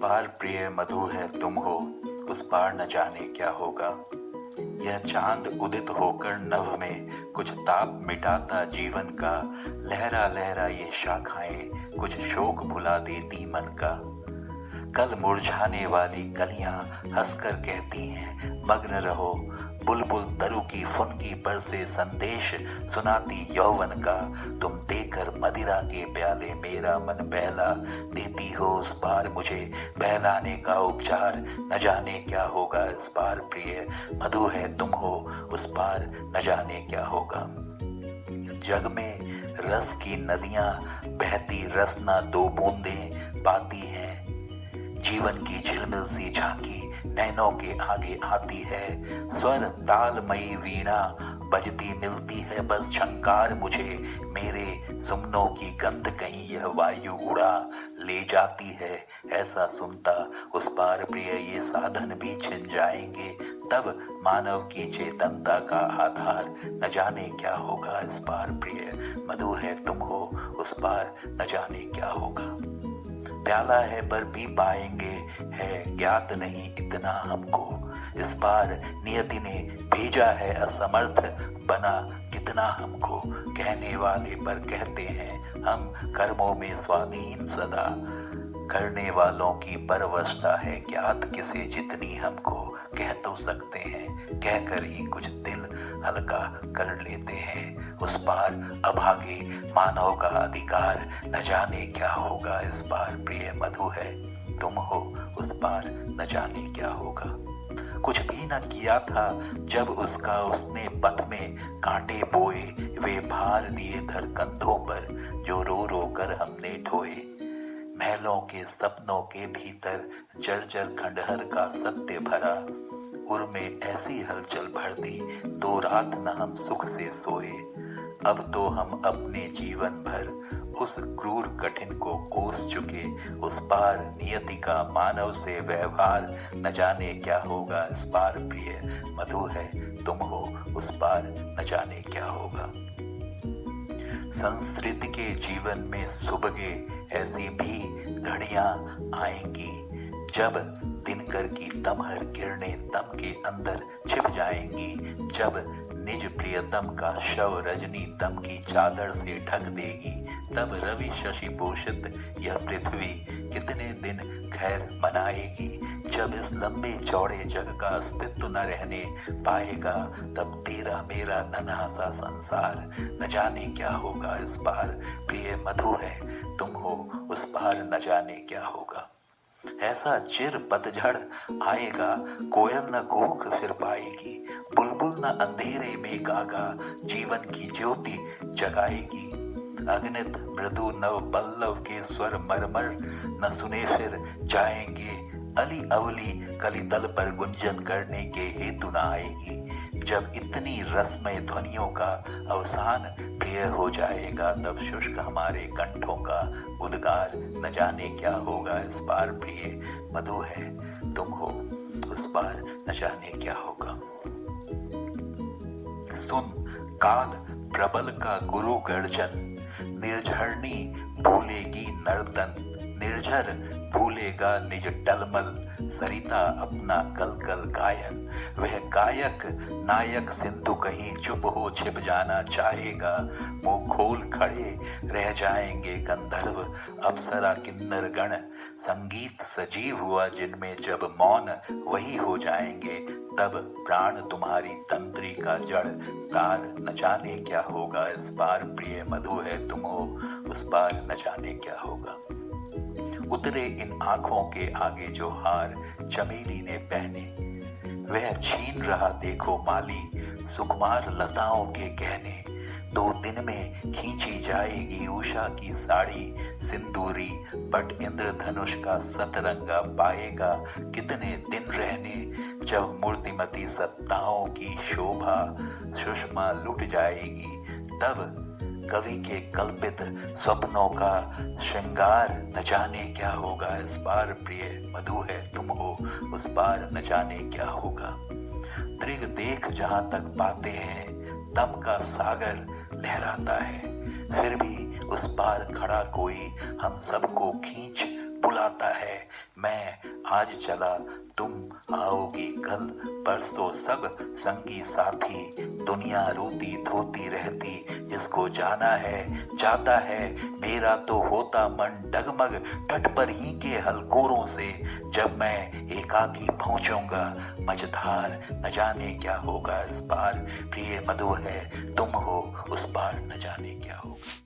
पार प्रिय मधु है तुम हो, उस पार न जाने क्या होगा। यह चांद उदित होकर नभ में कुछ ताप मिटाता जीवन का। लहरा लहरा ये शाखाएं कुछ शोक भुला देती मन का। कल मुरझाने वाली कलियां हंसकर कहती हैं मग्न रहो। बुलबुल तरु की फुनगी पर से संदेश सुनाती यौवन का। तुम देकर मदिरा के प्याले मेरा मन बहला देती हो उस पार। मुझे बहलाने का उपचार न जाने क्या होगा इस पार। प्रिय मधु है तुम हो, उस पार न जाने क्या होगा। जग में रस की नदियां बहती रसना दो बूंदें पाती हैं। जीवन की झिलमिल सी झांकी नैनों के आगे आती है। स्वर तालमयी वीणा बजती मिलती है बस झंकार मुझे। मेरे सुमनों की गंध कहीं यह वायु उड़ा ले जाती है। ऐसा सुनता उस पार प्रिय ये साधन भी छिन जाएंगे। तब मानव की चेतनता का आधार न जाने क्या होगा इस पार। प्रिय मधु है तुम हो, उस पार न जाने क्या होगा। प्याला है पर पी पाएंगे है ज्ञात नहीं इतना हमको। इस पार नियति ने भेजा है असमर्थ बना कितना हमको। कहने वाले पर कहते हैं हम कर्मों में स्वाधीन सदा। करने वालों की परवशता है ज्ञात किसे जितनी हमको। कह तो सकते हैं कहकर ही कुछ दिल हल्का कर लेते हैं। उस पार अभागे मानव का अधिकार न जाने क्या होगा इस पार। प्रिय मधु है तुम हो, उस पार न जाने क्या होगा। कुछ भी न किया था जब उसका उसने पथ में कांटे बोए। वे भार दिए धर कंधों पर जो रो रो कर हमने ढोए। महलों के सपनों के भीतर जर्जर खंडहर का सत्य भरा। उर में ऐसी हलचल भर दी दो रात न हम सुख से सोए। अब तो हम अपने जीवन भर उस क्रूर कठिन को कोस चुके। उस पार नियति का मानव से व्यवहार न जाने क्या होगा इस पार। प्रिय मधु है तुम हो, उस पार न जाने क्या होगा। संस्कृति के जीवन में सुबगे ऐसी भी घड़ियां आएंगी जब दिनकर की तमहर किरणें तम के अंदर छिप जाएंगी। जब निज प्रियतम का शव रजनी तम की चादर से ढक देगी। तब रवि शशि पोषित यह पृथ्वी कितने दिन खैर मनाएगी। जब इस लंबे चौड़े जग का अस्तित्व न रहने पाएगा तब तेरा मेरा नन्हा सा संसार न जाने क्या होगा इस पार। प्रिय मधु है तुम हो, उस पार न जाने क्या होगा। ऐसा चिर पतझड़ आएगा कोयल न कूक फिर पाएगी। बुलबुल न अंधेरे में गागा जीवन की ज्योति जगाएगी। अगणित मृदु नव पल्लव के स्वर मरमर न सुने फिर जाएंगे। अली अवली कली दल पर गुंजन करने के हेतु न आएगी। जब इतनी रसमय ध्वनियों का अवसान प्रिय हो जाएगा तब शुष्क हमारे कंठों का उद्गार न जाने क्या होगा इस पार। प्रिय मधु है तुम हो, उस पार न जाने क्या होगा। सुन काल प्रबल का गुरु गर्जन, निर्झरणी भूलेगी नर्तन। निर्झर भूलेगा निज टलमल, सरिता अपना कल कल गायन। वह गायक नायक सिंधु कहीं चुप हो छिप जाना चाहेगा। मुंह खोल खड़े रह जाएंगे गंधर्व अप्सरा किन्नर गण। संगीत सजीव हुआ जिनमें जब मौन वही हो जाएंगे। तब प्राण तुम्हारी तंत्री का जड़ तार न जाने क्या होगा इस पार। प्रिय मधु है तुम हो, उस पार न जाने क्या होगा। उतरे इन आंखों के आगे जो हार चमेली ने पहने, वह छीन रहा देखो माली सुकुमार लताओं के गहने। 2 दिन में खींची जाएगी उषा की साड़ी सिंदूरी। बट इंद्रधनुष का सतरंगा पाएगा कितने दिन रहने। जब मूर्तिमती सत्ताओं की शोभा सुषमा लुट जाएगी तब कवि के कल्पित स्वप्नों का श्रृंगार न जाने क्या होगा इस पार। प्रिय मधु है तुम हो, उस पार न जाने क्या होगा। त्रिग देख जहां तक पाते हैं तम का सागर लहराता है। फिर भी उस पार खड़ा कोई हम सबको खींच बुलाता है। मैं आज चला, तुम आओगी कल, परसों सब संगी साथी। दुनिया रोती धोती रहती, जिसको जाना है जाता है। मेरा तो होता मन डगमग तट पर ही के हलकोरों से। जब मैं एकाकी पहुंचूंगा मझधार, न जाने क्या होगा इस बार। प्रिय मधु है तुम हो, उस पार न जाने क्या होगा।